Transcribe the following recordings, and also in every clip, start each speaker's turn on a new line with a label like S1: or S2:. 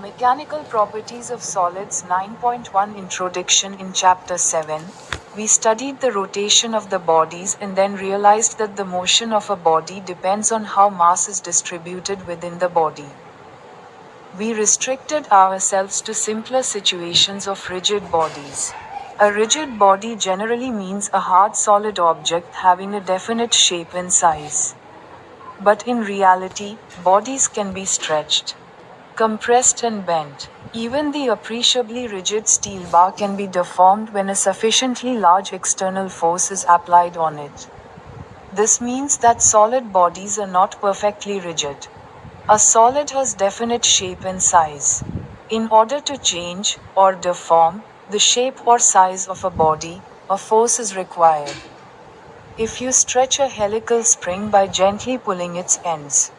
S1: Mechanical Properties of Solids 9.1 Introduction. In Chapter 7, we studied the rotation of the bodies and then realized that the motion of a body depends on how mass is distributed within the body. We restricted ourselves to simpler situations of rigid bodies. A rigid body generally means a hard solid object having a definite shape and size. But in reality, bodies can be stretched, compressed and bent. Even the appreciably rigid steel bar can be deformed when a sufficiently large external force is applied on it. This means that solid bodies are not perfectly rigid. A solid has definite shape and size. In order to change, or deform, the shape or size of a body, a force is required. If you stretch a helical spring by gently pulling its ends,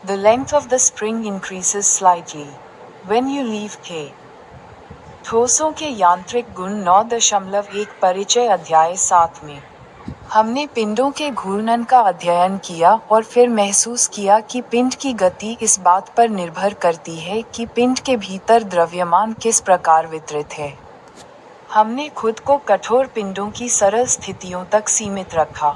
S1: the length of the spring increases slightly. When you leave के ठोसों के यांत्रिक गुण 9.1 परिचय अध्याय 7 में हमने पिंडों के घूर्णन का अध्ययन किया और फिर महसूस किया कि पिंड की गति इस बात पर निर्भर करती है कि पिंड के भीतर द्रव्यमान किस प्रकार वितरित है। हमने खुद को कठोर पिंडों की सरल स्थितियों तक सीमित रखा।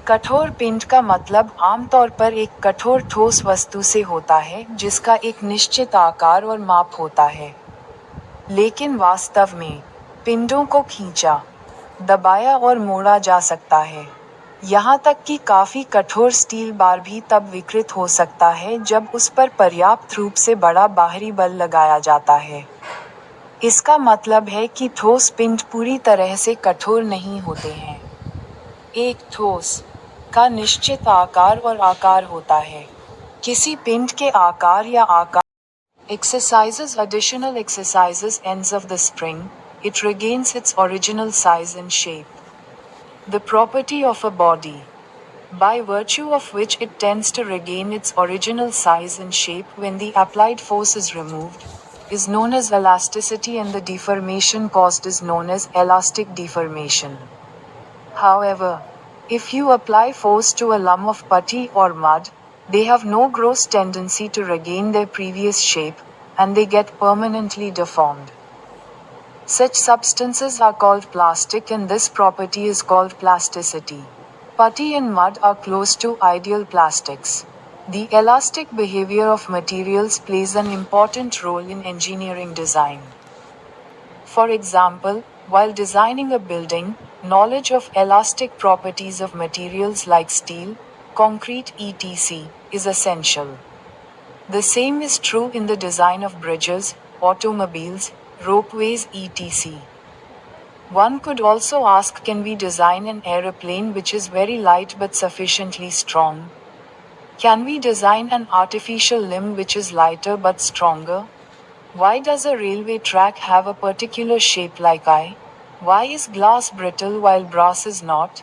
S1: कठोर पिंड का मतलब आमतौर पर एक कठोर ठोस वस्तु से होता है जिसका एक निश्चित आकार और माप होता है। लेकिन वास्तव में पिंडों को खींचा, दबाया और मोड़ा जा सकता है। यहाँ तक कि काफी कठोर स्टील बार भी तब विकृत हो सकता है जब उस पर पर्याप्त रूप से बड़ा बाहरी बल लगाया जाता है। इसका मतलब है कि ठोस पिंड पूरी तरह से कठोर नहीं होते हैं। एक ठोस का निश्चित आकार और आकार होता है। किसी पिंड के आकार या आकार exercises additional exercises ends of the spring, it regains its original size and shape. The property of a body, by virtue of which it tends to regain its original size and shape when the applied force is removed, is known as elasticity, and the deformation caused is known as elastic deformation. However, if you apply force to a lump of putty or mud, they have no gross tendency to regain their previous shape, and they get permanently deformed. Such substances are called plastic, and this property is called plasticity. Putty and mud are close to ideal plastics. The elastic behavior of materials plays an important role in engineering design. For example, while designing a building, knowledge of elastic properties of materials like steel, concrete etc. is essential. The same is true in the design of bridges, automobiles, ropeways etc. One could also ask, can we design an aeroplane which is very light but sufficiently strong? Can we design an artificial limb which is lighter but stronger? Why does a railway track have a particular shape like eye? Why is glass brittle while brass is not?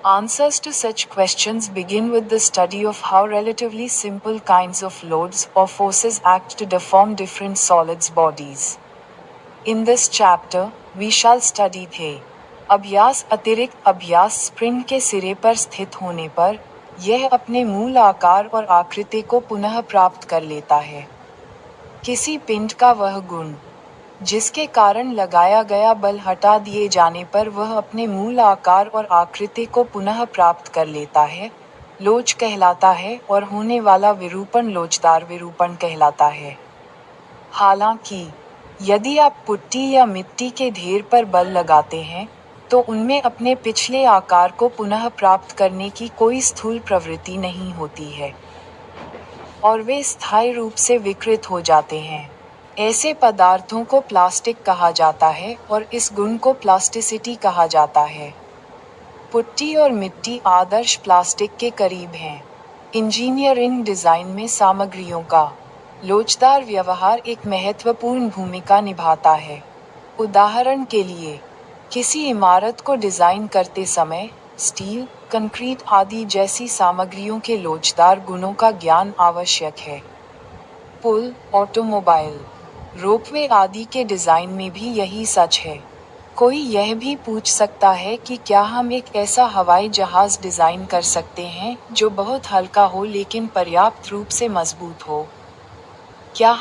S1: Answers to such questions begin with the study of how relatively simple kinds of loads or forces act to deform different solids bodies. In this chapter, we shall study थे अभ्यास। अतिरिक्त अभ्यास spring के सिरे पर स्थित होने पर यह अपने मूल आकार और आकृति को पुनः प्राप्त कर लेता है। किसी पिंड का वह गुण जिसके कारण लगाया गया बल हटा दिए जाने पर वह अपने मूल आकार और आकृति को पुनः प्राप्त कर लेता है, लोच कहलाता है, और होने वाला विरूपण लोचदार विरूपण कहलाता है। हालांकि यदि आप पुट्टी या मिट्टी के ढेर पर बल लगाते हैं, तो उनमें अपने पिछले आकार को पुनः प्राप्त करने की कोई स्थूल प्रवृत्ति नहीं होती है और वे स्थायी रूप से विकृत हो जाते हैं। ऐसे पदार्थों को प्लास्टिक कहा जाता है और इस गुण को प्लास्टिसिटी कहा जाता है। पुट्टी और मिट्टी आदर्श प्लास्टिक के करीब हैं। इंजीनियरिंग डिजाइन में सामग्रियों का लोचदार व्यवहार एक महत्वपूर्ण भूमिका निभाता है। उदाहरण के लिए, किसी इमारत को डिजाइन करते समय स्टील, कंक्रीट आदि जैसी सामग्रियों के लोचदार गुणों का ज्ञान आवश्यक है। पुल, ऑटोमोबाइल, रोपवे आदि के डिजाइन में भी यही सच है। कोई यह भी पूछ सकता है कि क्या हम एक ऐसा हवाई जहाज डिजाइन कर सकते हैं जो बहुत हल्का हो लेकिन पर्याप्त रूप से मजबूत हो? क्या